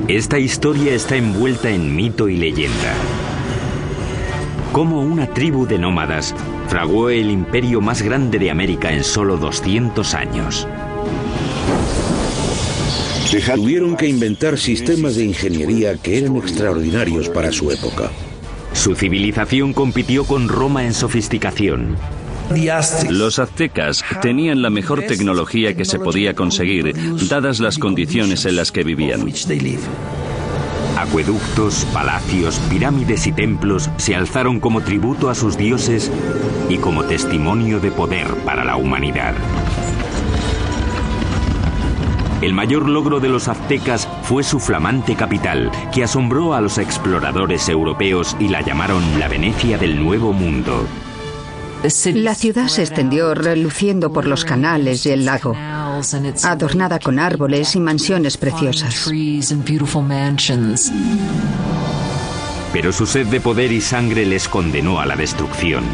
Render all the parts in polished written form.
Esta historia está envuelta en mito y leyenda. Cómo una tribu de nómadas fraguó el imperio más grande de América en solo 200 años. Tuvieron que inventar sistemas de ingeniería que eran extraordinarios para su época. Su civilización compitió con Roma en sofisticación. Los aztecas tenían la mejor tecnología que se podía conseguir, dadas las condiciones en las que vivían. Acueductos, palacios, pirámides y templos se alzaron como tributo a sus dioses y como testimonio de poder para la humanidad. El mayor logro de los aztecas fue su flamante capital, que asombró a los exploradores europeos y la llamaron la Venecia del Nuevo Mundo. La ciudad se extendió reluciendo por los canales y el lago, adornada con árboles y mansiones preciosas. Pero su sed de poder y sangre les condenó a la destrucción.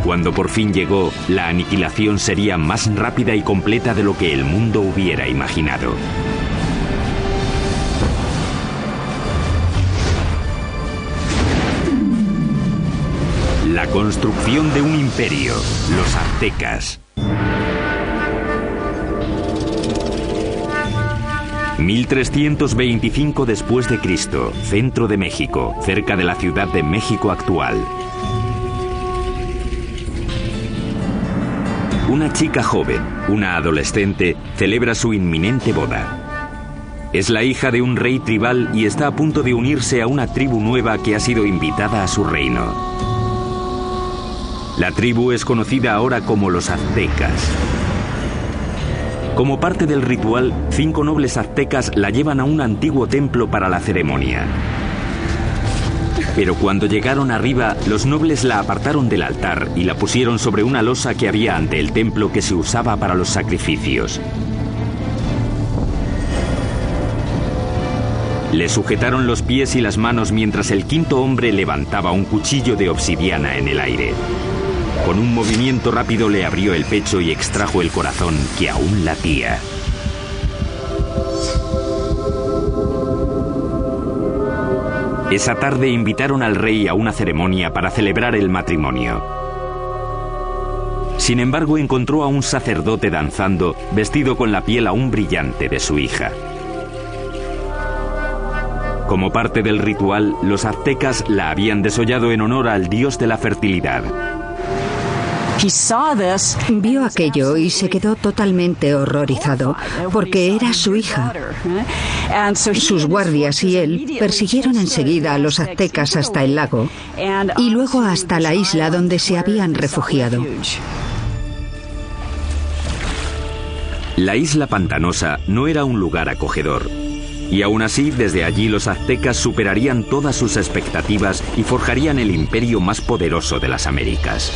Cuando por fin llegó, la aniquilación sería más rápida y completa de lo que el mundo hubiera imaginado. La construcción de un imperio, los aztecas. 1325 después de Cristo, centro de México, cerca de la Ciudad de México actual. Una chica joven, una adolescente, celebra su inminente boda. Es la hija de un rey tribal y está a punto de unirse a una tribu nueva que ha sido invitada a su reino. La tribu es conocida ahora como los aztecas. Como parte del ritual, 5 nobles aztecas la llevan a un antiguo templo para la ceremonia. Pero cuando llegaron arriba, los nobles la apartaron del altar y la pusieron sobre una losa que había ante el templo que se usaba para los sacrificios. Le sujetaron los pies y las manos mientras el 5.º hombre levantaba un cuchillo de obsidiana en el aire. Con un movimiento rápido le abrió el pecho y extrajo el corazón que aún latía. Esa tarde invitaron al rey a una ceremonia para celebrar el matrimonio. Sin embargo, encontró a un sacerdote danzando, vestido con la piel aún brillante de su hija. Como parte del ritual, los aztecas la habían desollado en honor al dios de la fertilidad. Vio aquello y se quedó totalmente horrorizado, porque era su hija. Sus guardias y él persiguieron enseguida a los aztecas hasta el lago y luego hasta la isla donde se habían refugiado. La isla pantanosa no era un lugar acogedor. Y aún así, desde allí los aztecas superarían todas sus expectativas y forjarían el imperio más poderoso de las Américas.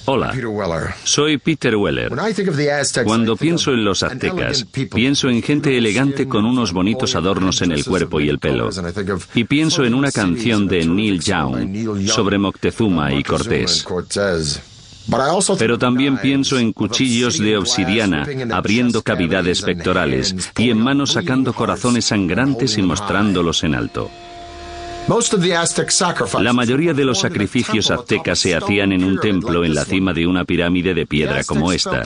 Hola, soy Peter Weller. Cuando pienso en los aztecas, pienso en gente elegante con unos bonitos adornos en el cuerpo y el pelo. Y pienso en una canción de Neil Young sobre Moctezuma y Cortés. Pero también pienso en cuchillos de obsidiana abriendo cavidades pectorales y en manos sacando corazones sangrantes y mostrándolos en alto. La mayoría de los sacrificios aztecas se hacían en un templo en la cima de una pirámide de piedra como esta.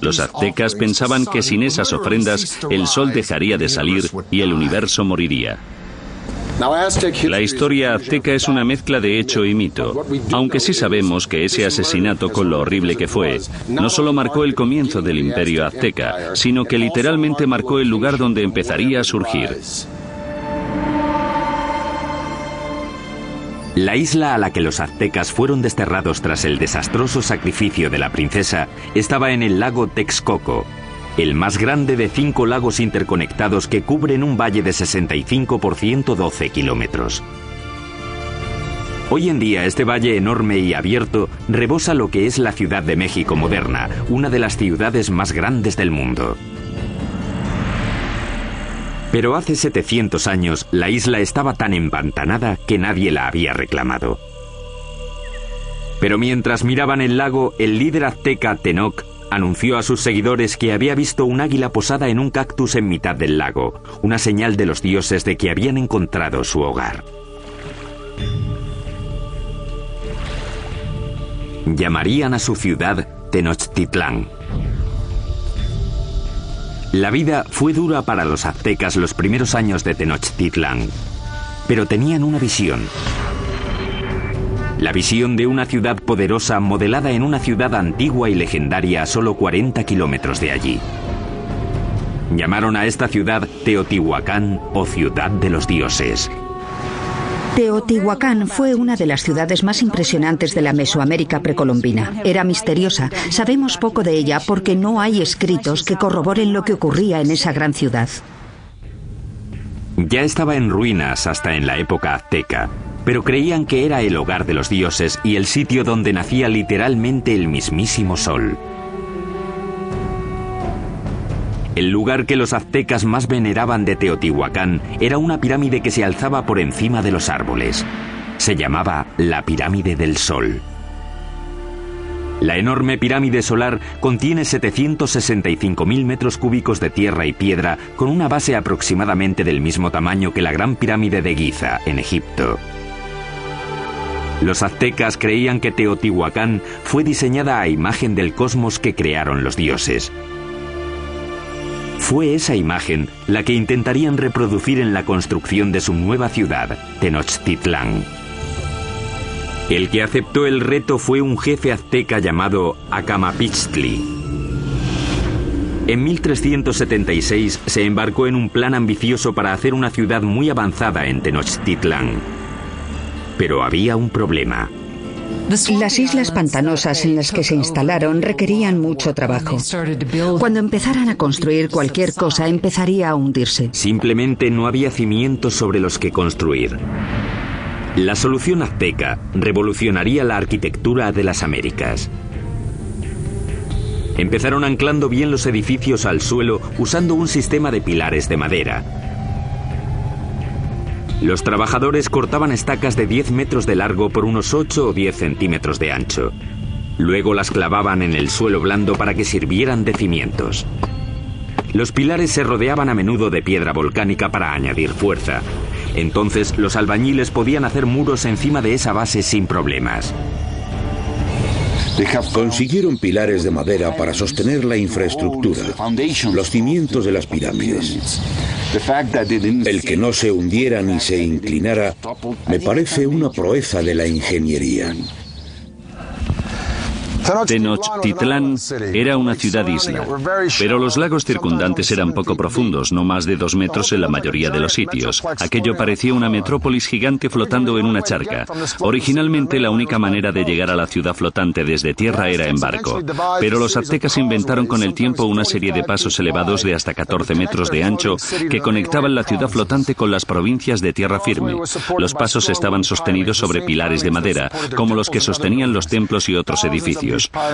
Los aztecas pensaban que sin esas ofrendas el sol dejaría de salir y el universo moriría. La historia azteca es una mezcla de hecho y mito, aunque sí sabemos que ese asesinato, con lo horrible que fue, no solo marcó el comienzo del imperio azteca, sino que literalmente marcó el lugar donde empezaría a surgir. La isla a la que los aztecas fueron desterrados tras el desastroso sacrificio de la princesa estaba en el lago Texcoco, el más grande de 5 lagos interconectados que cubren un valle de 65 por 112 kilómetros. Hoy en día este valle enorme y abierto rebosa lo que es la Ciudad de México moderna, una de las ciudades más grandes del mundo. Pero hace 700 años la isla estaba tan empantanada que nadie la había reclamado. Pero mientras miraban el lago, el líder azteca Tenoch anunció a sus seguidores que había visto un águila posada en un cactus en mitad del lago, una señal de los dioses de que habían encontrado su hogar. Llamarían a su ciudad Tenochtitlán. La vida fue dura para los aztecas los primeros años de Tenochtitlán, pero tenían una visión. La visión de una ciudad poderosa modelada en una ciudad antigua y legendaria a solo 40 kilómetros de allí. Llamaron a esta ciudad Teotihuacán o Ciudad de los Dioses. Teotihuacán fue una de las ciudades más impresionantes de la Mesoamérica precolombina. Era misteriosa. Sabemos poco de ella porque no hay escritos que corroboren lo que ocurría en esa gran ciudad. Ya estaba en ruinas hasta en la época azteca, pero creían que era el hogar de los dioses y el sitio donde nacía literalmente el mismísimo sol. El lugar que los aztecas más veneraban de Teotihuacán era una pirámide que se alzaba por encima de los árboles. Se llamaba la Pirámide del Sol. La enorme pirámide solar contiene 765.000 metros cúbicos de tierra y piedra con una base aproximadamente del mismo tamaño que la Gran Pirámide de Giza, en Egipto. Los aztecas creían que Teotihuacán fue diseñada a imagen del cosmos que crearon los dioses. Fue esa imagen la que intentarían reproducir en la construcción de su nueva ciudad, Tenochtitlán. El que aceptó el reto fue un jefe azteca llamado Acamapichtli. En 1376 se embarcó en un plan ambicioso para hacer una ciudad muy avanzada en Tenochtitlán. Pero había un problema. Las islas pantanosas en las que se instalaron requerían mucho trabajo. Cuando empezaran a construir cualquier cosa, empezaría a hundirse. Simplemente no había cimientos sobre los que construir. La solución azteca revolucionaría la arquitectura de las Américas. Empezaron anclando bien los edificios al suelo usando un sistema de pilares de madera. Los trabajadores cortaban estacas de 10 metros de largo por unos 8 o 10 centímetros de ancho. Luego las clavaban en el suelo blando para que sirvieran de cimientos. Los pilares se rodeaban a menudo de piedra volcánica para añadir fuerza. Entonces los albañiles podían hacer muros encima de esa base sin problemas. Consiguieron pilares de madera para sostener la infraestructura, los cimientos de las pirámides. El que no se hundiera ni se inclinara me parece una proeza de la ingeniería. Tenochtitlán era una ciudad-isla, pero los lagos circundantes eran poco profundos, no más de 2 metros en la mayoría de los sitios. Aquello parecía una metrópolis gigante flotando en una charca. Originalmente la única manera de llegar a la ciudad flotante desde tierra era en barco, pero los aztecas inventaron con el tiempo una serie de pasos elevados de hasta 14 metros de ancho que conectaban la ciudad flotante con las provincias de tierra firme. Los pasos estaban sostenidos sobre pilares de madera, como los que sostenían los templos y otros edificios.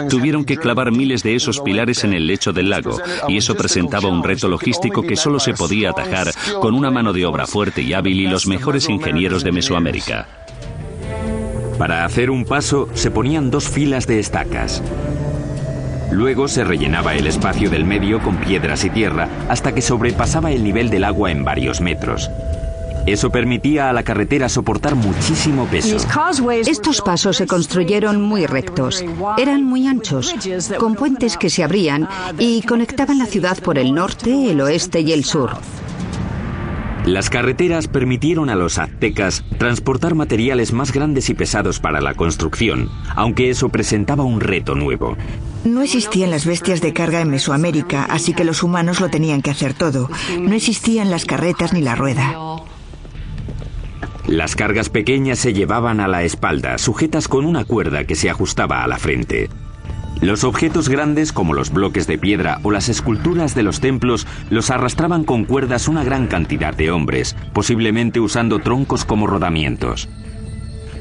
Tuvieron que clavar miles de esos pilares en el lecho del lago, y eso presentaba un reto logístico que solo se podía atajar con una mano de obra fuerte y hábil y los mejores ingenieros de Mesoamérica. Para hacer un paso se ponían 2 filas de estacas. Luego se rellenaba el espacio del medio con piedras y tierra hasta que sobrepasaba el nivel del agua en varios metros. Eso permitía a la carretera soportar muchísimo peso. Estos pasos se construyeron muy rectos. Eran muy anchos, con puentes que se abrían y conectaban la ciudad por el norte, el oeste y el sur. Las carreteras permitieron a los aztecas transportar materiales más grandes y pesados para la construcción, aunque eso presentaba un reto nuevo. No existían las bestias de carga en Mesoamérica, así que los humanos lo tenían que hacer todo. No existían las carretas ni la rueda. Las cargas pequeñas se llevaban a la espalda, sujetas con una cuerda que se ajustaba a la frente. Los objetos grandes, como los bloques de piedra o las esculturas de los templos, los arrastraban con cuerdas una gran cantidad de hombres, posiblemente usando troncos como rodamientos.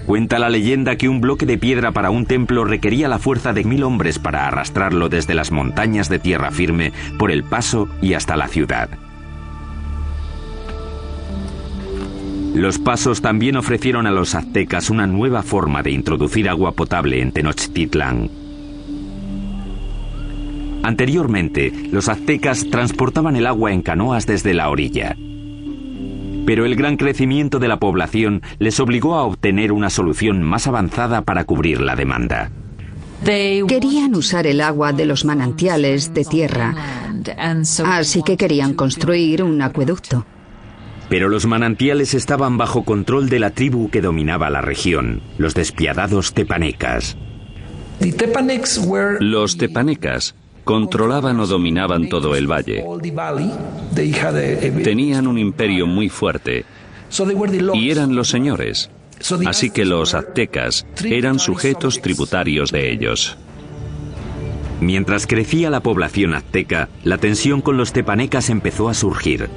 Cuenta la leyenda que un bloque de piedra para un templo requería la fuerza de 1000 hombres para arrastrarlo desde las montañas de tierra firme por el paso y hasta la ciudad. Los pasos también ofrecieron a los aztecas una nueva forma de introducir agua potable en Tenochtitlán. Anteriormente, los aztecas transportaban el agua en canoas desde la orilla. Pero el gran crecimiento de la población les obligó a obtener una solución más avanzada para cubrir la demanda. Querían usar el agua de los manantiales de tierra, así que querían construir un acueducto. Pero los manantiales estaban bajo control de la tribu que dominaba la región, los despiadados tepanecas. Los tepanecas controlaban o dominaban todo el valle. Tenían un imperio muy fuerte y eran los señores. Así que los aztecas eran sujetos tributarios de ellos. Mientras crecía la población azteca, la tensión con los tepanecas empezó a surgir.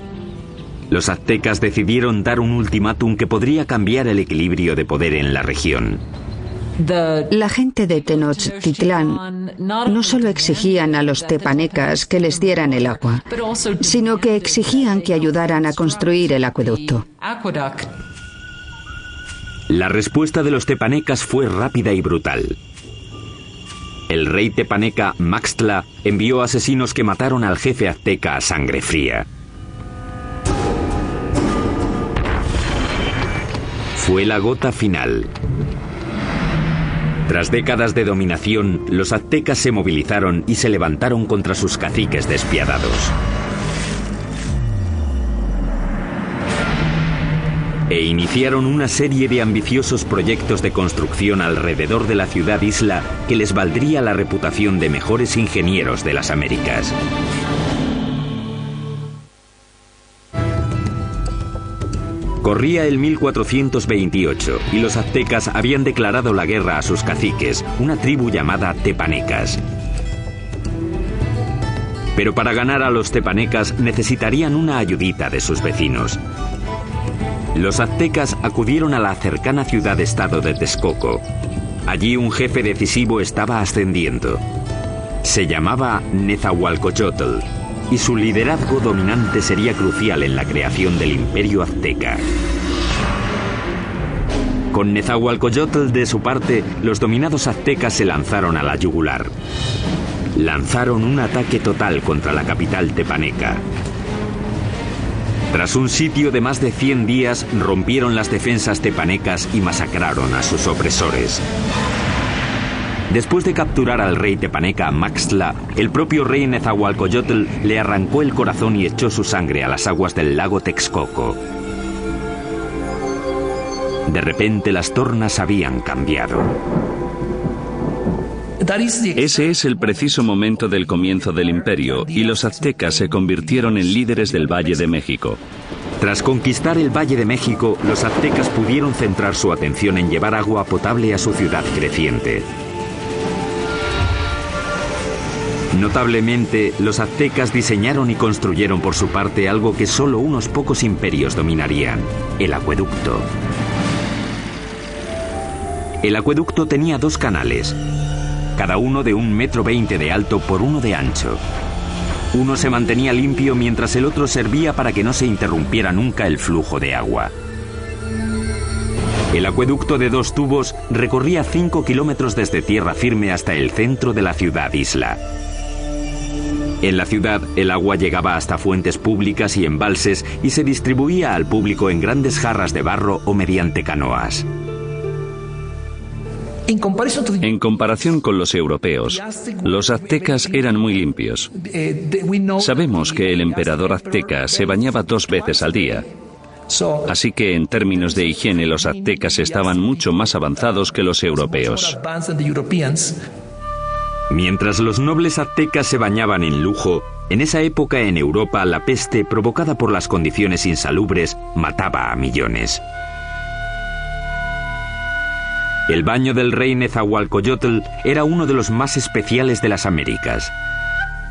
Los aztecas decidieron dar un ultimátum que podría cambiar el equilibrio de poder en la región. La gente de Tenochtitlán no solo exigían a los tepanecas que les dieran el agua, sino que exigían que ayudaran a construir el acueducto. La respuesta de los tepanecas fue rápida y brutal. El rey tepaneca Maxtla envió asesinos que mataron al jefe azteca a sangre fría. Fue la gota final. Tras décadas de dominación, los aztecas se movilizaron y se levantaron contra sus caciques despiadados. E iniciaron una serie de ambiciosos proyectos de construcción alrededor de la ciudad-isla que les valdría la reputación de mejores ingenieros de las Américas. Corría el 1428 y los aztecas habían declarado la guerra a sus caciques, una tribu llamada tepanecas. Pero para ganar a los tepanecas necesitarían una ayudita de sus vecinos. Los aztecas acudieron a la cercana ciudad-estado de Texcoco. Allí un jefe decisivo estaba ascendiendo. Se llamaba Nezahualcóyotl, y su liderazgo dominante sería crucial en la creación del imperio azteca. Con Nezahualcóyotl de su parte, los dominados aztecas se lanzaron a la yugular. Lanzaron un ataque total contra la capital tepaneca. Tras un sitio de más de 100 días, rompieron las defensas tepanecas y masacraron a sus opresores. Después de capturar al rey tepaneca Maxtla, el propio rey Nezahualcóyotl le arrancó el corazón y echó su sangre a las aguas del lago Texcoco. De repente las tornas habían cambiado. Ese es el preciso momento del comienzo del imperio, y los aztecas se convirtieron en líderes del Valle de México. Tras conquistar el Valle de México, los aztecas pudieron centrar su atención en llevar agua potable a su ciudad creciente. Notablemente, los aztecas diseñaron y construyeron por su parte algo que solo unos pocos imperios dominarían: el acueducto. El acueducto tenía 2 canales, cada uno de 1,20 m de alto por 1 de ancho. Uno se mantenía limpio mientras el otro servía para que no se interrumpiera nunca el flujo de agua. El acueducto de 2 tubos recorría 5 kilómetros desde tierra firme hasta el centro de la ciudad-isla. En la ciudad, el agua llegaba hasta fuentes públicas y embalses y se distribuía al público en grandes jarras de barro o mediante canoas. En comparación con los europeos, los aztecas eran muy limpios. Sabemos que el emperador azteca se bañaba 2 veces al día. Así que en términos de higiene los aztecas estaban mucho más avanzados que los europeos. Mientras los nobles aztecas se bañaban en lujo, en esa época en Europa la peste, provocada por las condiciones insalubres, mataba a millones. El baño del rey Nezahualcóyotl era uno de los más especiales de las Américas.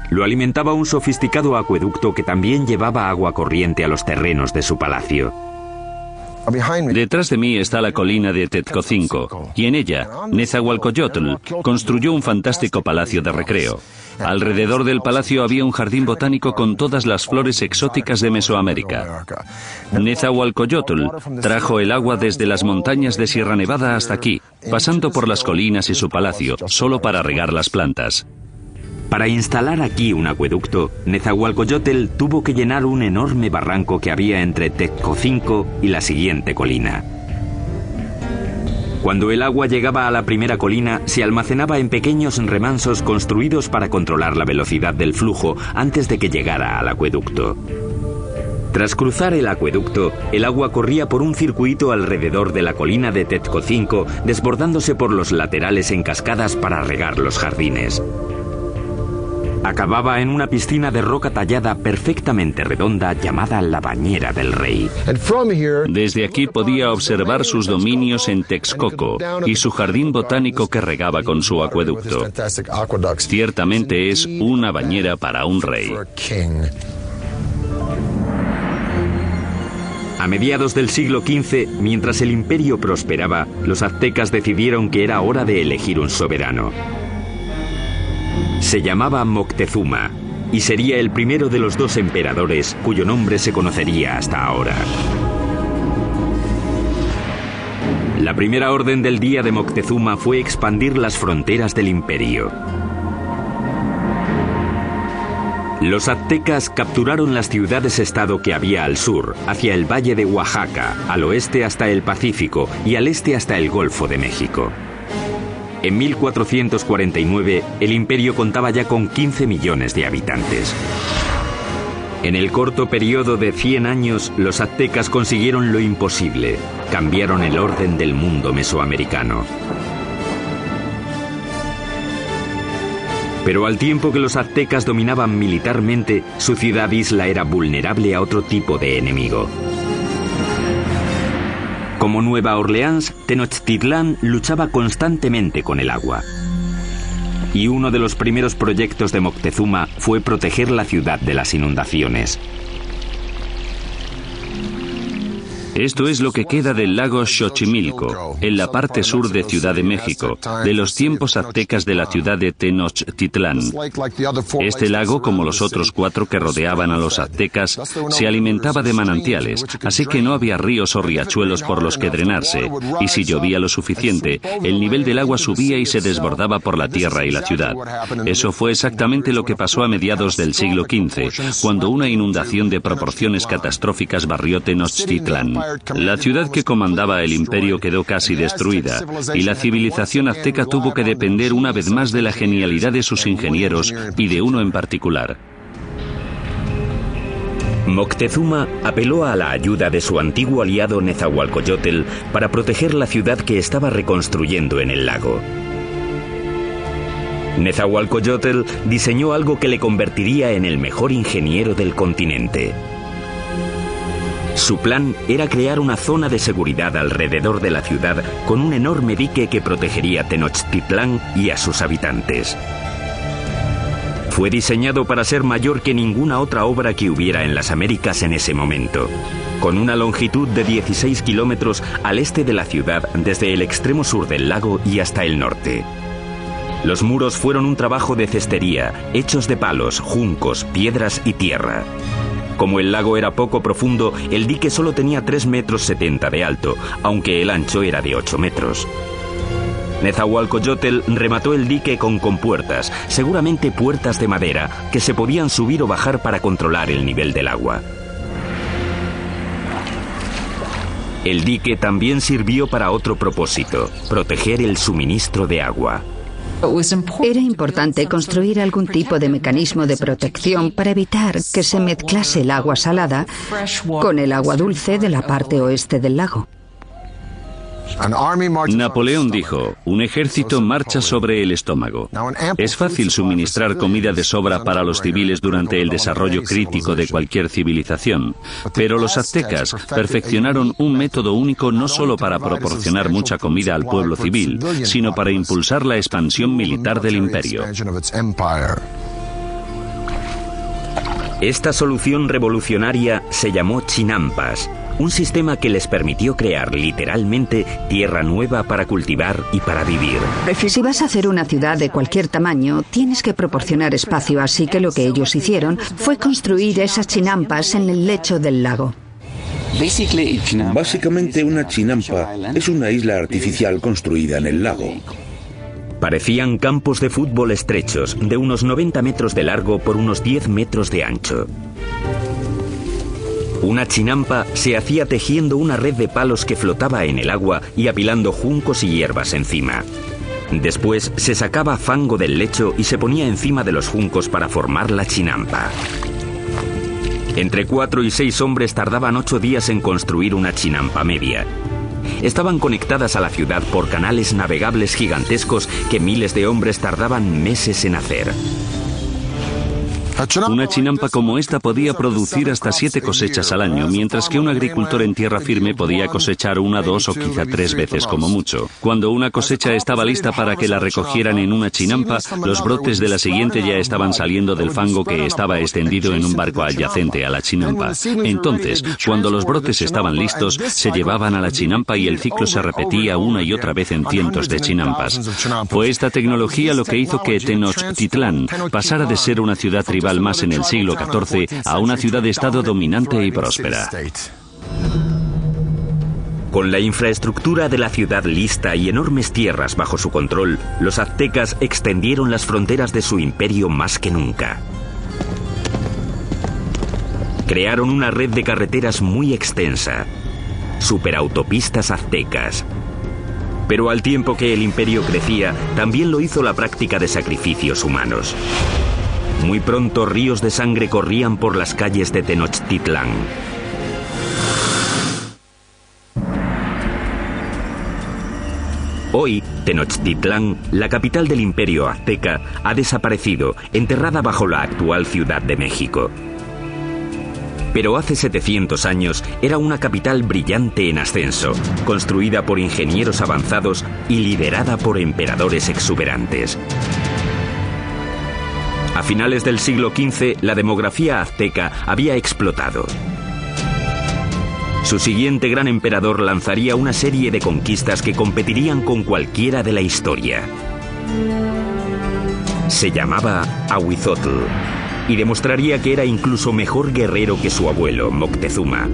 Lo alimentaba un sofisticado acueducto que también llevaba agua corriente a los terrenos de su palacio. Detrás de mí está la colina de Tezcocinco, y en ella, Nezahualcóyotl construyó un fantástico palacio de recreo. Alrededor del palacio había un jardín botánico con todas las flores exóticas de Mesoamérica. Nezahualcóyotl trajo el agua desde las montañas de Sierra Nevada hasta aquí, pasando por las colinas y su palacio, solo para regar las plantas. Para instalar aquí un acueducto, Nezahualcóyotl tuvo que llenar un enorme barranco que había entre Tezcocinco y la siguiente colina. Cuando el agua llegaba a la primera colina, se almacenaba en pequeños remansos construidos para controlar la velocidad del flujo antes de que llegara al acueducto. Tras cruzar el acueducto, el agua corría por un circuito alrededor de la colina de Tezcocinco, desbordándose por los laterales en cascadas para regar los jardines. Acababa en una piscina de roca tallada perfectamente redonda llamada la Bañera del Rey. Desde aquí podía observar sus dominios en Texcoco y su jardín botánico que regaba con su acueducto. Ciertamente es una bañera para un rey. A mediados del siglo XV, mientras el imperio prosperaba, los aztecas decidieron que era hora de elegir un soberano. Se llamaba Moctezuma y sería el primero de los dos emperadores cuyo nombre se conocería hasta ahora. La primera orden del día de Moctezuma fue expandir las fronteras del imperio. Los aztecas capturaron las ciudades-estado que había al sur, hacia el valle de Oaxaca, al oeste hasta el Pacífico y al este hasta el Golfo de México. En 1449, el imperio contaba ya con 15 millones de habitantes. En el corto periodo de 100 años, los aztecas consiguieron lo imposible. Cambiaron el orden del mundo mesoamericano. Pero al tiempo que los aztecas dominaban militarmente, su ciudad-isla era vulnerable a otro tipo de enemigo. Como Nueva Orleans, Tenochtitlán luchaba constantemente con el agua. Y uno de los primeros proyectos de Moctezuma fue proteger la ciudad de las inundaciones. Esto es lo que queda del lago Xochimilco, en la parte sur de Ciudad de México, de los tiempos aztecas de la ciudad de Tenochtitlán. Este lago, como los otros 4 que rodeaban a los aztecas, se alimentaba de manantiales, así que no había ríos o riachuelos por los que drenarse, y si llovía lo suficiente, el nivel del agua subía y se desbordaba por la tierra y la ciudad. Eso fue exactamente lo que pasó a mediados del siglo XV, cuando una inundación de proporciones catastróficas barrió Tenochtitlán. La ciudad que comandaba el imperio quedó casi destruida, y la civilización azteca tuvo que depender una vez más de la genialidad de sus ingenieros y de uno en particular. Moctezuma apeló a la ayuda de su antiguo aliado Nezahualcóyotl para proteger la ciudad que estaba reconstruyendo en el lago. Nezahualcóyotl diseñó algo que le convertiría en el mejor ingeniero del continente. Su plan era crear una zona de seguridad alrededor de la ciudad con un enorme dique que protegería Tenochtitlán y a sus habitantes. Fue diseñado para ser mayor que ninguna otra obra que hubiera en las Américas en ese momento, con una longitud de 16 kilómetros al este de la ciudad desde el extremo sur del lago y hasta el norte. Los muros fueron un trabajo de cestería, hechos de palos, juncos, piedras y tierra. Como el lago era poco profundo, el dique solo tenía 3,70 metros de alto, aunque el ancho era de 8 metros. Nezahualcóyotl remató el dique con compuertas, seguramente puertas de madera, que se podían subir o bajar para controlar el nivel del agua. El dique también sirvió para otro propósito, proteger el suministro de agua. Era importante construir algún tipo de mecanismo de protección para evitar que se mezclase el agua salada con el agua dulce de la parte oeste del lago. Napoleón dijo, un ejército marcha sobre el estómago. Es fácil suministrar comida de sobra para los civiles durante el desarrollo crítico de cualquier civilización, pero los aztecas perfeccionaron un método único no solo para proporcionar mucha comida al pueblo civil, sino para impulsar la expansión militar del imperio. Esta solución revolucionaria se llamó chinampas, un sistema que les permitió crear literalmente tierra nueva para cultivar y para vivir. Si vas a hacer una ciudad de cualquier tamaño, tienes que proporcionar espacio, así que lo que ellos hicieron fue construir esas chinampas en el lecho del lago. Básicamente una chinampa es una isla artificial construida en el lago. Parecían campos de fútbol estrechos, de unos 90 metros de largo por unos 10 metros de ancho. Una chinampa se hacía tejiendo una red de palos que flotaba en el agua y apilando juncos y hierbas encima. Después se sacaba fango del lecho y se ponía encima de los juncos para formar la chinampa. Entre 4 y 6 hombres tardaban 8 días en construir una chinampa media. Estaban conectadas a la ciudad por canales navegables gigantescos que miles de hombres tardaban meses en hacer. Una chinampa como esta podía producir hasta 7 cosechas al año, mientras que un agricultor en tierra firme podía cosechar 1, 2 o quizá 3 veces como mucho. Cuando una cosecha estaba lista para que la recogieran en una chinampa, los brotes de la siguiente ya estaban saliendo del fango que estaba extendido en un barco adyacente a la chinampa. Entonces, cuando los brotes estaban listos, se llevaban a la chinampa y el ciclo se repetía una y otra vez en cientos de chinampas. Fue esta tecnología lo que hizo que Tenochtitlán pasara de ser una ciudad tribal más en el siglo XIV a una ciudad-estado dominante y próspera. Con la infraestructura de la ciudad lista y enormes tierras bajo su control, los aztecas extendieron las fronteras de su imperio más que nunca. Crearon una red de carreteras muy extensa, superautopistas aztecas. Pero al tiempo que el imperio crecía, también lo hizo la práctica de sacrificios humanos. Muy pronto ríos de sangre corrían por las calles de Tenochtitlán. Hoy, Tenochtitlán, la capital del imperio azteca, ha desaparecido, enterrada bajo la actual Ciudad de México. Pero hace 700 años era una capital brillante en ascenso, construida por ingenieros avanzados y liderada por emperadores exuberantes. A finales del siglo XV, la demografía azteca había explotado. Su siguiente gran emperador lanzaría una serie de conquistas que competirían con cualquiera de la historia. Se llamaba Ahuizotl y demostraría que era incluso mejor guerrero que su abuelo, Moctezuma.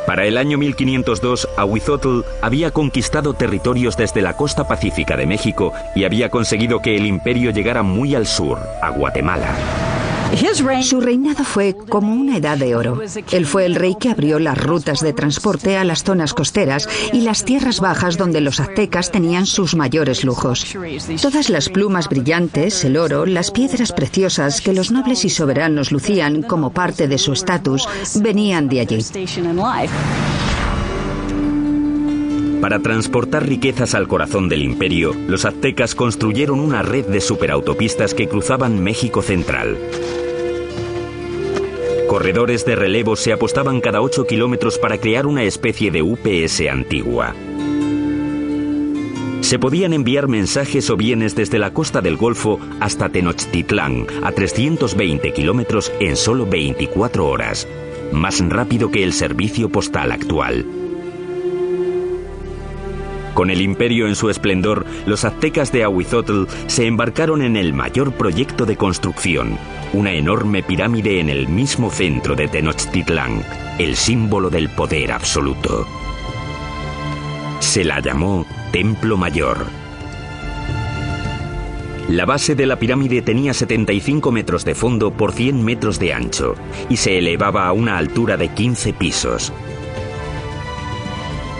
Para el año 1502, Ahuizotl había conquistado territorios desde la costa pacífica de México y había conseguido que el imperio llegara muy al sur, a Guatemala. Su reinado fue como una edad de oro. Él fue el rey que abrió las rutas de transporte a las zonas costeras y las tierras bajas donde los aztecas tenían sus mayores lujos. Todas las plumas brillantes, el oro, las piedras preciosas que los nobles y soberanos lucían como parte de su estatus, venían de allí. Para transportar riquezas al corazón del imperio, los aztecas construyeron una red de superautopistas que cruzaban México central. Corredores de relevo se apostaban cada 8 kilómetros para crear una especie de UPS antigua. Se podían enviar mensajes o bienes desde la costa del Golfo hasta Tenochtitlán, a 320 kilómetros en solo 24 horas, más rápido que el servicio postal actual. Con el imperio en su esplendor, los aztecas de Ahuizotl se embarcaron en el mayor proyecto de construcción, una enorme pirámide en el mismo centro de Tenochtitlán, el símbolo del poder absoluto. Se la llamó Templo Mayor. La base de la pirámide tenía 75 metros de fondo por 100 metros de ancho y se elevaba a una altura de 15 pisos.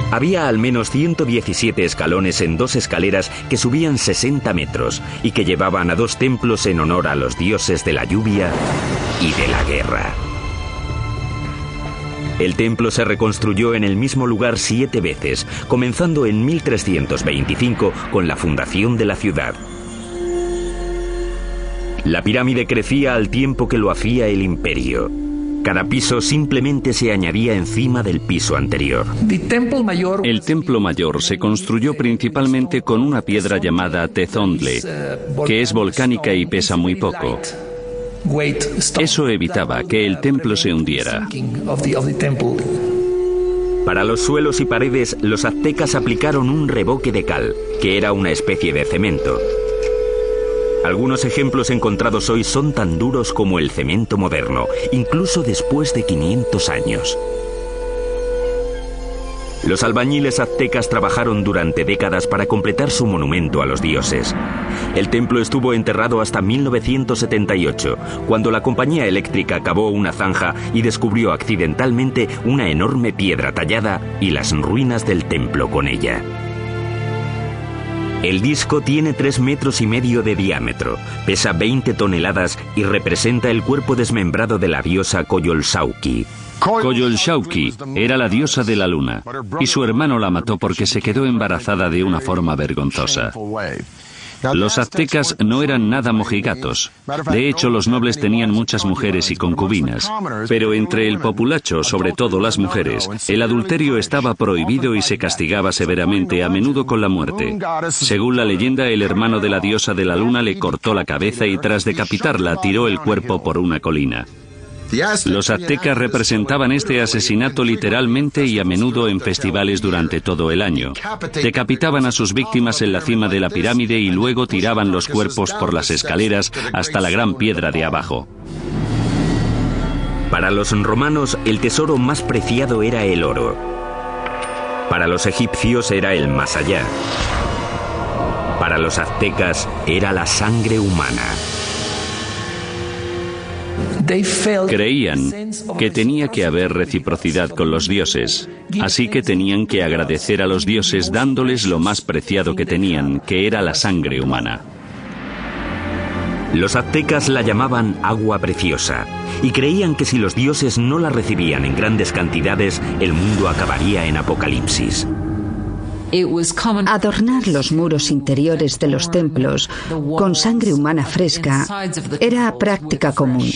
Había al menos 117 escalones en 2 escaleras que subían 60 metros y que llevaban a 2 templos en honor a los dioses de la lluvia y de la guerra. El templo se reconstruyó en el mismo lugar 7 veces, comenzando en 1325 con la fundación de la ciudad. La pirámide crecía al tiempo que lo hacía el imperio. Cada piso simplemente se añadía encima del piso anterior. El templo mayor se construyó principalmente con una piedra llamada tezontle, que es volcánica y pesa muy poco. Eso evitaba que el templo se hundiera. Para los suelos y paredes, los aztecas aplicaron un revoque de cal, que era una especie de cemento. Algunos ejemplos encontrados hoy son tan duros como el cemento moderno, incluso después de 500 años. Los albañiles aztecas trabajaron durante décadas para completar su monumento a los dioses. El templo estuvo enterrado hasta 1978, cuando la compañía eléctrica cavó una zanja y descubrió accidentalmente una enorme piedra tallada y las ruinas del templo con ella. El disco tiene 3,5 metros de diámetro, pesa 20 toneladas y representa el cuerpo desmembrado de la diosa Coyolxauhqui. Coyolxauhqui era la diosa de la luna, y su hermano la mató porque se quedó embarazada de una forma vergonzosa. Los aztecas no eran nada mojigatos. De hecho, los nobles tenían muchas mujeres y concubinas. Pero entre el populacho, sobre todo las mujeres, el adulterio estaba prohibido y se castigaba severamente, a menudo con la muerte. Según la leyenda, el hermano de la diosa de la luna le cortó la cabeza y tras decapitarla tiró el cuerpo por una colina. Los aztecas representaban este asesinato literalmente y a menudo en festivales durante todo el año. Decapitaban a sus víctimas en la cima de la pirámide y luego tiraban los cuerpos por las escaleras hasta la gran piedra de abajo. Para los romanos, el tesoro más preciado era el oro. Para los egipcios era el más allá. Para los aztecas era la sangre humana. Creían que tenía que haber reciprocidad con los dioses, así que tenían que agradecer a los dioses dándoles lo más preciado que tenían, que era la sangre humana. Los aztecas la llamaban agua preciosa y creían que si los dioses no la recibían en grandes cantidades, el mundo acabaría en apocalipsis. Adornar los muros interiores de los templos con sangre humana fresca era práctica común.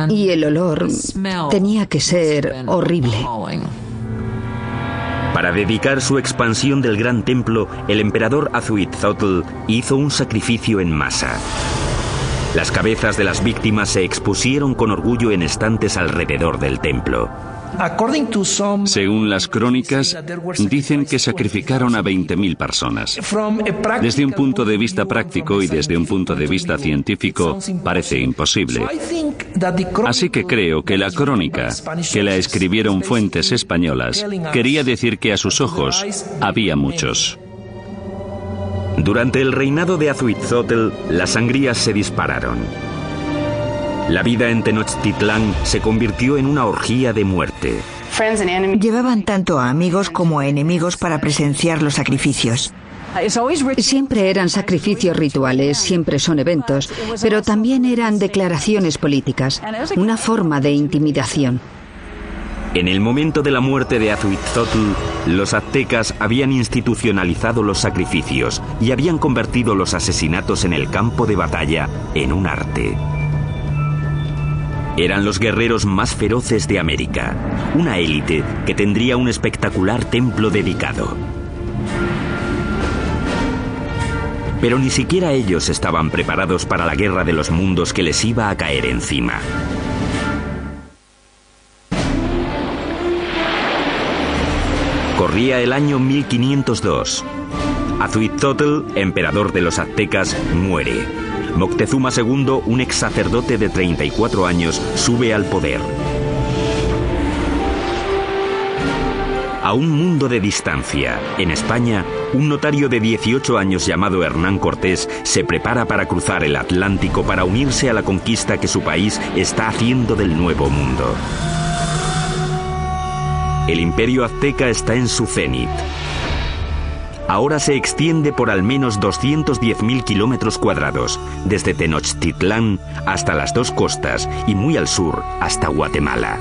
Y el olor tenía que ser horrible. Para dedicar su expansión del gran templo, el emperador Azuitzotl hizo un sacrificio en masa. Las cabezas de las víctimas se expusieron con orgullo en estantes alrededor del templo. Según las crónicas, dicen que sacrificaron a 20.000 personas. Desde un punto de vista práctico y desde un punto de vista científico, parece imposible. Así que creo que la crónica, que la escribieron fuentes españolas, quería decir que a sus ojos había muchos. Durante el reinado de Azuitzotl, las sangrías se dispararon. La vida en Tenochtitlán se convirtió en una orgía de muerte. Llevaban tanto a amigos como a enemigos para presenciar los sacrificios. Siempre eran sacrificios rituales, siempre son eventos, pero también eran declaraciones políticas, una forma de intimidación. En el momento de la muerte de Azuitzotl, los aztecas habían institucionalizado los sacrificios y habían convertido los asesinatos en el campo de batalla en un arte. Eran los guerreros más feroces de América, una élite que tendría un espectacular templo dedicado. Pero ni siquiera ellos estaban preparados para la guerra de los mundos que les iba a caer encima. Corría el año 1502. Azuitzotl, emperador de los aztecas, muere. Moctezuma II, un ex sacerdote de 34 años, sube al poder. A un mundo de distancia, en España, un notario de 18 años llamado Hernán Cortés se prepara para cruzar el Atlántico para unirse a la conquista que su país está haciendo del Nuevo Mundo. El imperio azteca está en su cenit. Ahora se extiende por al menos 210.000 kilómetros cuadrados, desde Tenochtitlán hasta las dos costas y muy al sur hasta Guatemala.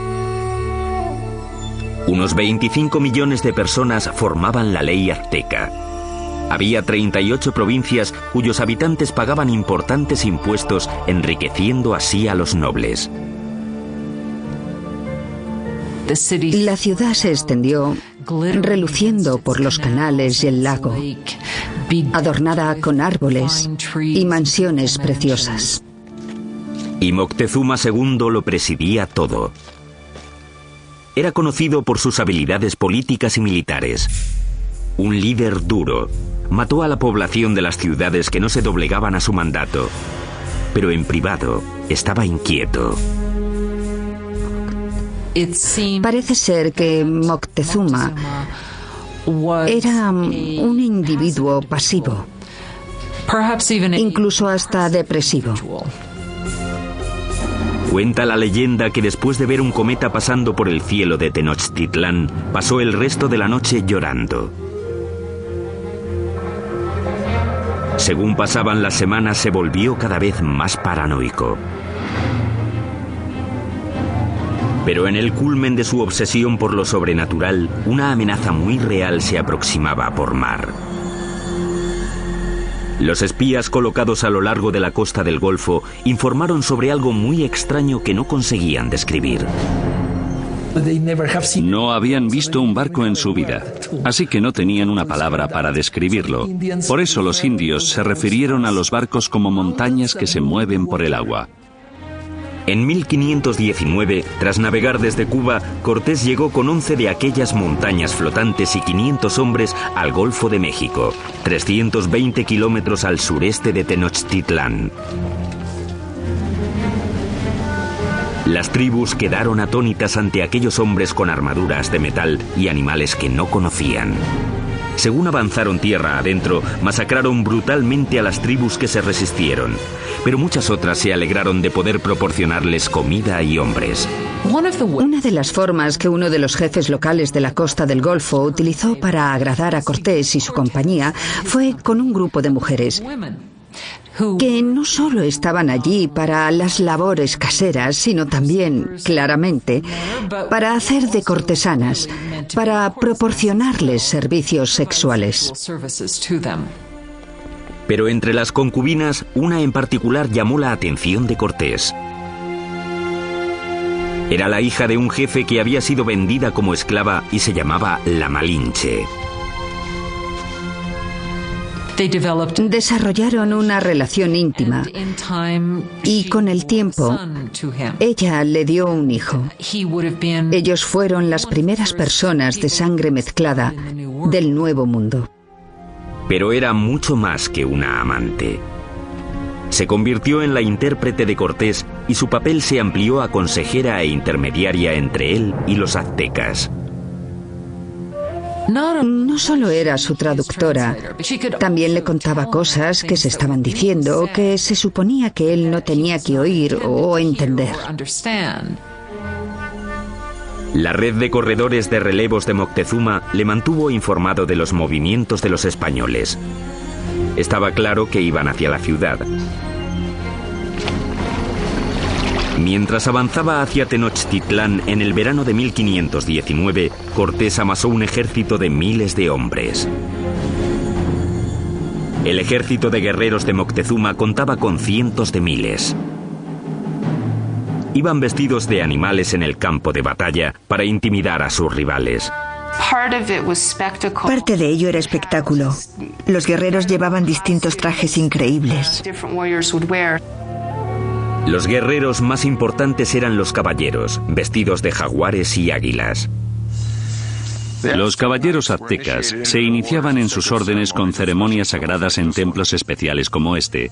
Unos 25 millones de personas formaban la ley azteca. Había 38 provincias cuyos habitantes pagaban importantes impuestos, enriqueciendo así a los nobles. La ciudad se extendió, reluciendo por los canales y el lago, adornada con árboles y mansiones preciosas. Y Moctezuma II lo presidía todo. Era conocido por sus habilidades políticas y militares. Un líder duro. Mató a la población de las ciudades que no se doblegaban a su mandato. Pero en privado estaba inquieto. Parece ser que Moctezuma era un individuo pasivo, incluso hasta depresivo. Cuenta la leyenda que después de ver un cometa pasando por el cielo de Tenochtitlán, pasó el resto de la noche llorando. Según pasaban las semanas, se volvió cada vez más paranoico. Pero en el culmen de su obsesión por lo sobrenatural, una amenaza muy real se aproximaba por mar. Los espías colocados a lo largo de la costa del Golfo informaron sobre algo muy extraño que no conseguían describir. No habían visto un barco en su vida, así que no tenían una palabra para describirlo. Por eso los indios se refirieron a los barcos como montañas que se mueven por el agua. En 1519, tras navegar desde Cuba, Cortés llegó con 11 de aquellas montañas flotantes y 500 hombres al Golfo de México, 320 kilómetros al sureste de Tenochtitlán. Las tribus quedaron atónitas ante aquellos hombres con armaduras de metal y animales que no conocían. Según avanzaron tierra adentro, masacraron brutalmente a las tribus que se resistieron, pero muchas otras se alegraron de poder proporcionarles comida y hombres. Una de las formas que uno de los jefes locales de la costa del Golfo utilizó para agradar a Cortés y su compañía fue con un grupo de mujeres que no solo estaban allí para las labores caseras, sino también, claramente, para hacer de cortesanas, para proporcionarles servicios sexuales. Pero entre las concubinas, una en particular llamó la atención de Cortés. Era la hija de un jefe que había sido vendida como esclava y se llamaba la Malinche. Desarrollaron una relación íntima y con el tiempo ella le dio un hijo. Ellos fueron las primeras personas de sangre mezclada del Nuevo Mundo. Pero era mucho más que una amante. Se convirtió en la intérprete de Cortés y su papel se amplió a consejera e intermediaria entre él y los aztecas. No solo era su traductora, también le contaba cosas que se estaban diciendo que se suponía que él no tenía que oír o entender. La red de corredores de relevos de Moctezuma le mantuvo informado de los movimientos de los españoles. Estaba claro que iban hacia la ciudad. Mientras avanzaba hacia Tenochtitlán en el verano de 1519, Cortés amasó un ejército de miles de hombres. El ejército de guerreros de Moctezuma contaba con cientos de miles. Iban vestidos de animales en el campo de batalla para intimidar a sus rivales. Parte de ello era espectáculo. Los guerreros llevaban distintos trajes increíbles. Los guerreros más importantes eran los caballeros, vestidos de jaguares y águilas. Los caballeros aztecas se iniciaban en sus órdenes con ceremonias sagradas en templos especiales como este.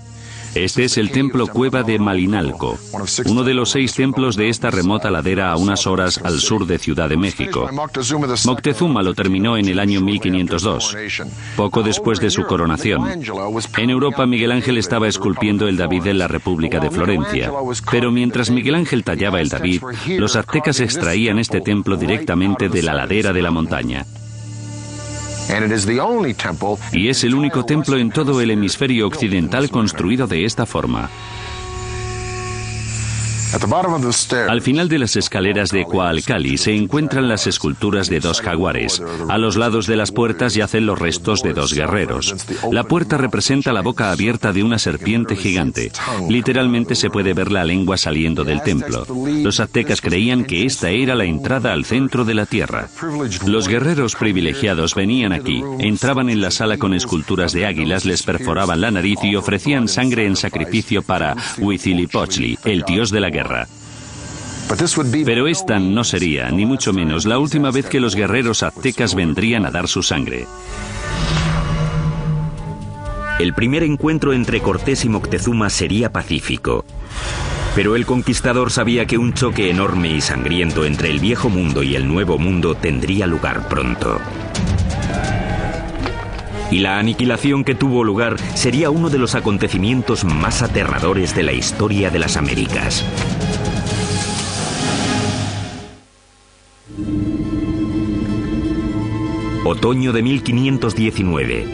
Este es el templo Cueva de Malinalco, uno de los 6 templos de esta remota ladera a unas horas al sur de Ciudad de México. Moctezuma lo terminó en el año 1502, poco después de su coronación. En Europa, Miguel Ángel estaba esculpiendo el David en la República de Florencia. Pero mientras Miguel Ángel tallaba el David, los aztecas extraían este templo directamente de la ladera de la montaña. Y es el único templo en todo el hemisferio occidental construido de esta forma. Al final de las escaleras de Coalcali se encuentran las esculturas de dos jaguares. A los lados de las puertas yacen los restos de dos guerreros. La puerta representa la boca abierta de una serpiente gigante. Literalmente se puede ver la lengua saliendo del templo. Los aztecas creían que esta era la entrada al centro de la tierra. Los guerreros privilegiados venían aquí, entraban en la sala con esculturas de águilas, les perforaban la nariz y ofrecían sangre en sacrificio para Huitzilopochtli, el dios de la guerra. Pero esta no sería, ni mucho menos, la última vez que los guerreros aztecas vendrían a dar su sangre. El primer encuentro entre Cortés y Moctezuma sería pacífico. Pero el conquistador sabía que un choque enorme y sangriento entre el viejo mundo y el nuevo mundo tendría lugar pronto. Y la aniquilación que tuvo lugar sería uno de los acontecimientos más aterradores de la historia de las Américas. Otoño de 1519.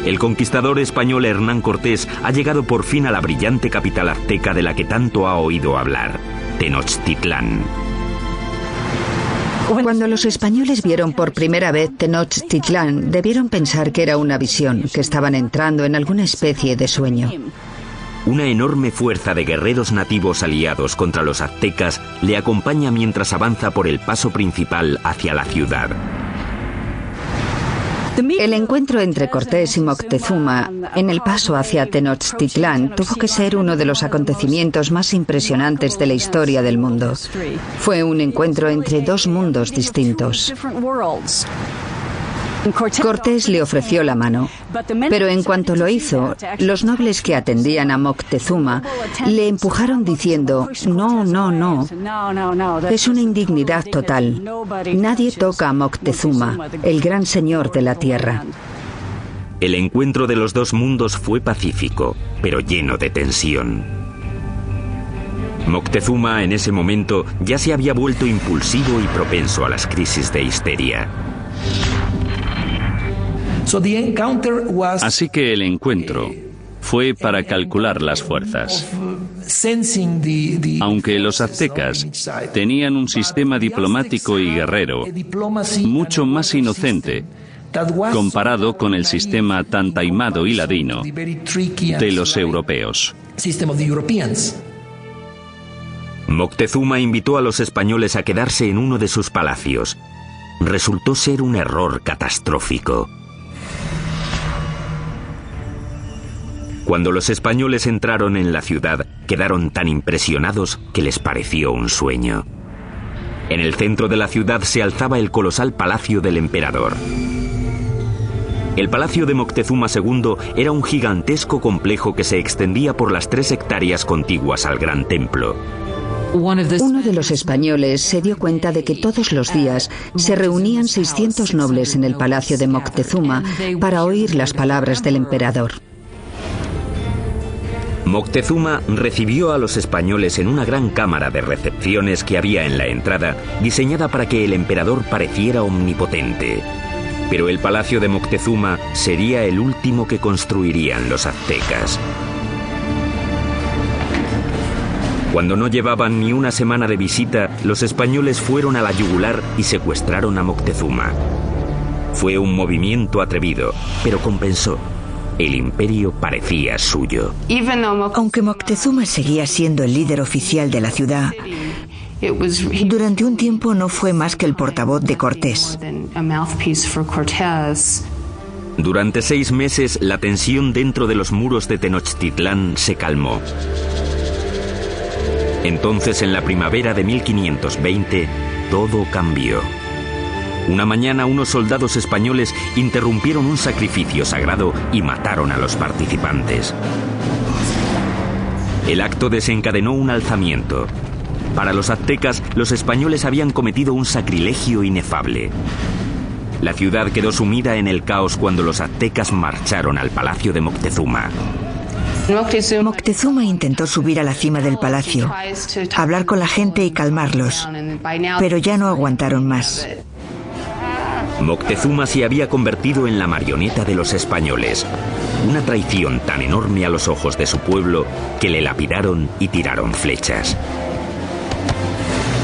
El conquistador español Hernán Cortés ha llegado por fin a la brillante capital azteca de la que tanto ha oído hablar, Tenochtitlán. Cuando los españoles vieron por primera vez Tenochtitlán, debieron pensar que era una visión, que estaban entrando en alguna especie de sueño. Una enorme fuerza de guerreros nativos aliados contra los aztecas le acompaña mientras avanza por el paso principal hacia la ciudad. El encuentro entre Cortés y Moctezuma en el paso hacia Tenochtitlán tuvo que ser uno de los acontecimientos más impresionantes de la historia del mundo. Fue un encuentro entre dos mundos distintos. Cortés le ofreció la mano, pero en cuanto lo hizo, los nobles que atendían a Moctezuma le empujaron diciendo: no, no, no, es una indignidad total. Nadie toca a Moctezuma, el gran señor de la tierra. El encuentro de los dos mundos fue pacífico, pero lleno de tensión. Moctezuma en ese momento ya se había vuelto impulsivo y propenso a las crisis de histeria. Así que el encuentro fue para calcular las fuerzas. Aunque los aztecas tenían un sistema diplomático y guerrero mucho más inocente comparado con el sistema tan taimado y ladino de los europeos. Moctezuma invitó a los españoles a quedarse en uno de sus palacios. Resultó ser un error catastrófico. Cuando los españoles entraron en la ciudad, quedaron tan impresionados que les pareció un sueño. En el centro de la ciudad se alzaba el colosal palacio del emperador. El palacio de Moctezuma II era un gigantesco complejo que se extendía por las 3 hectáreas contiguas al gran templo. Uno de los españoles se dio cuenta de que todos los días se reunían 600 nobles en el palacio de Moctezuma para oír las palabras del emperador. Moctezuma recibió a los españoles en una gran cámara de recepciones que había en la entrada, diseñada para que el emperador pareciera omnipotente. Pero el palacio de Moctezuma sería el último que construirían los aztecas. Cuando no llevaban ni una semana de visita, los españoles fueron a la yugular y secuestraron a Moctezuma. Fue un movimiento atrevido, pero compensó. El imperio parecía suyo. Aunque Moctezuma seguía siendo el líder oficial de la ciudad, durante un tiempo no fue más que el portavoz de Cortés. Durante 6 meses, la tensión dentro de los muros de Tenochtitlán se calmó. Entonces, en la primavera de 1520, todo cambió. Una mañana, unos soldados españoles interrumpieron un sacrificio sagrado y mataron a los participantes. El acto desencadenó un alzamiento. Para los aztecas, los españoles habían cometido un sacrilegio inefable. La ciudad quedó sumida en el caos cuando los aztecas marcharon al palacio de Moctezuma. Moctezuma intentó subir a la cima del palacio, hablar con la gente y calmarlos, pero ya no aguantaron más. Moctezuma se había convertido en la marioneta de los españoles. Una traición tan enorme a los ojos de su pueblo que le lapidaron y tiraron flechas.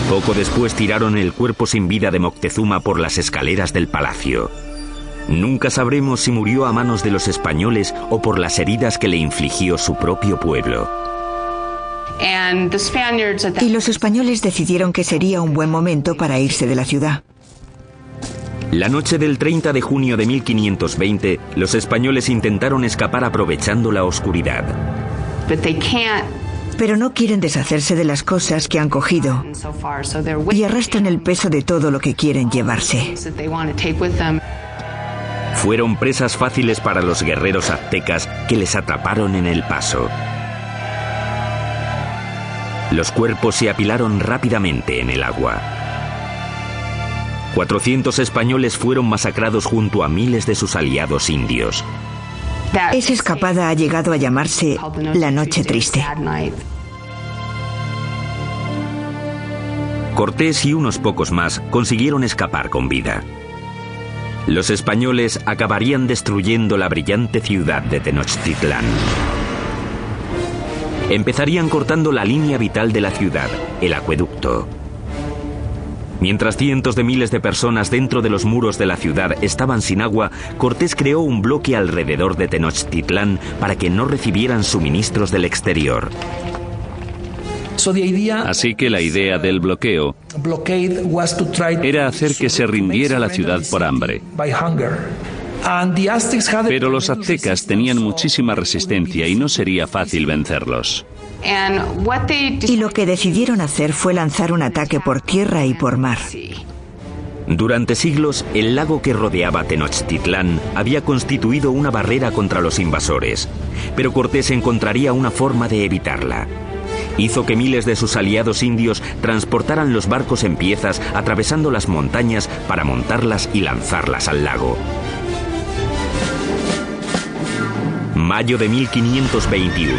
Poco después tiraron el cuerpo sin vida de Moctezuma por las escaleras del palacio. Nunca sabremos si murió a manos de los españoles o por las heridas que le infligió su propio pueblo. Y los españoles decidieron que sería un buen momento para irse de la ciudad. La noche del 30 de junio de 1520, los españoles intentaron escapar aprovechando la oscuridad. Pero no quieren deshacerse de las cosas que han cogido y arrastran el peso de todo lo que quieren llevarse. Fueron presas fáciles para los guerreros aztecas que les atraparon en el paso. Los cuerpos se apilaron rápidamente en el agua. 400 españoles fueron masacrados junto a miles de sus aliados indios. Esa escapada ha llegado a llamarse la Noche Triste. Cortés y unos pocos más consiguieron escapar con vida. Los españoles acabarían destruyendo la brillante ciudad de Tenochtitlán. Empezarían cortando la línea vital de la ciudad, el acueducto. Mientras cientos de miles de personas dentro de los muros de la ciudad estaban sin agua, Cortés creó un bloque alrededor de Tenochtitlán para que no recibieran suministros del exterior. Así que la idea del bloqueo era hacer que se rindiera la ciudad por hambre. Pero los aztecas tenían muchísima resistencia y no sería fácil vencerlos. Y lo que decidieron hacer fue lanzar un ataque por tierra y por mar. Durante siglos, el lago que rodeaba Tenochtitlán había constituido una barrera contra los invasores, pero Cortés encontraría una forma de evitarla. Hizo que miles de sus aliados indios transportaran los barcos en piezas atravesando las montañas para montarlas y lanzarlas al lago. Mayo de 1521.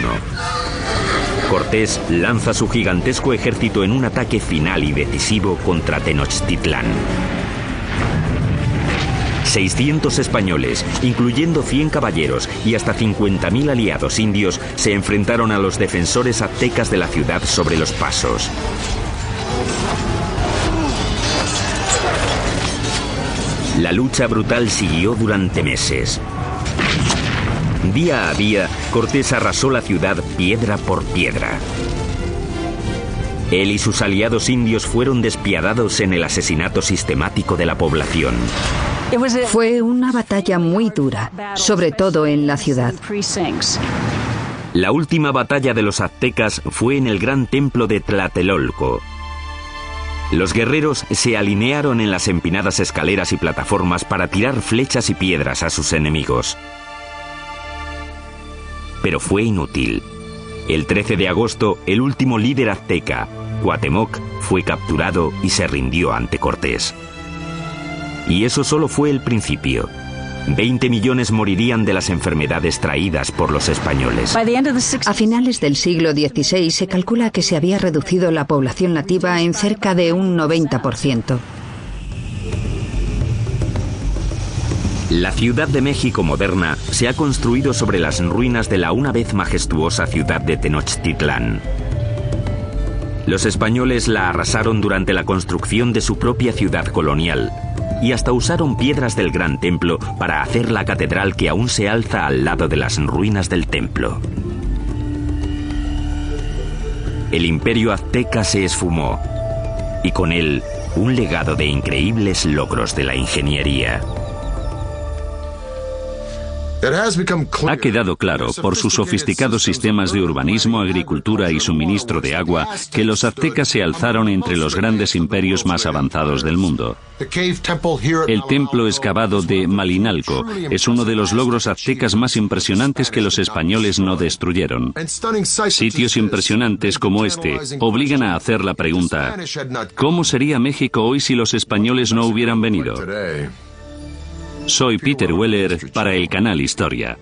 Cortés lanza su gigantesco ejército en un ataque final y decisivo contra Tenochtitlán. 600 españoles, incluyendo 100 caballeros y hasta 50.000 aliados indios, se enfrentaron a los defensores aztecas de la ciudad sobre los pasos. La lucha brutal siguió durante meses. Día a día, Cortés arrasó la ciudad piedra por piedra. Él y sus aliados indios fueron despiadados en el asesinato sistemático de la población. Fue una batalla muy dura, sobre todo en la ciudad. La última batalla de los aztecas fue en el gran templo de Tlatelolco. Los guerreros se alinearon en las empinadas escaleras y plataformas para tirar flechas y piedras a sus enemigos. Pero fue inútil. El 13 de agosto, el último líder azteca, Cuauhtémoc, fue capturado y se rindió ante Cortés. Y eso solo fue el principio. 20 millones morirían de las enfermedades traídas por los españoles. A finales del siglo XVI se calcula que se había reducido la población nativa en cerca de un 90%. La Ciudad de México moderna se ha construido sobre las ruinas de la una vez majestuosa ciudad de Tenochtitlán. Los españoles la arrasaron durante la construcción de su propia ciudad colonial y hasta usaron piedras del Gran Templo para hacer la catedral que aún se alza al lado de las ruinas del templo. El imperio azteca se esfumó y con él un legado de increíbles logros de la ingeniería. Ha quedado claro, por sus sofisticados sistemas de urbanismo, agricultura y suministro de agua, que los aztecas se alzaron entre los grandes imperios más avanzados del mundo. El templo excavado de Malinalco es uno de los logros aztecas más impresionantes que los españoles no destruyeron. Sitios impresionantes como este obligan a hacer la pregunta: ¿cómo sería México hoy si los españoles no hubieran venido? Soy Peter Weller para el canal Historia.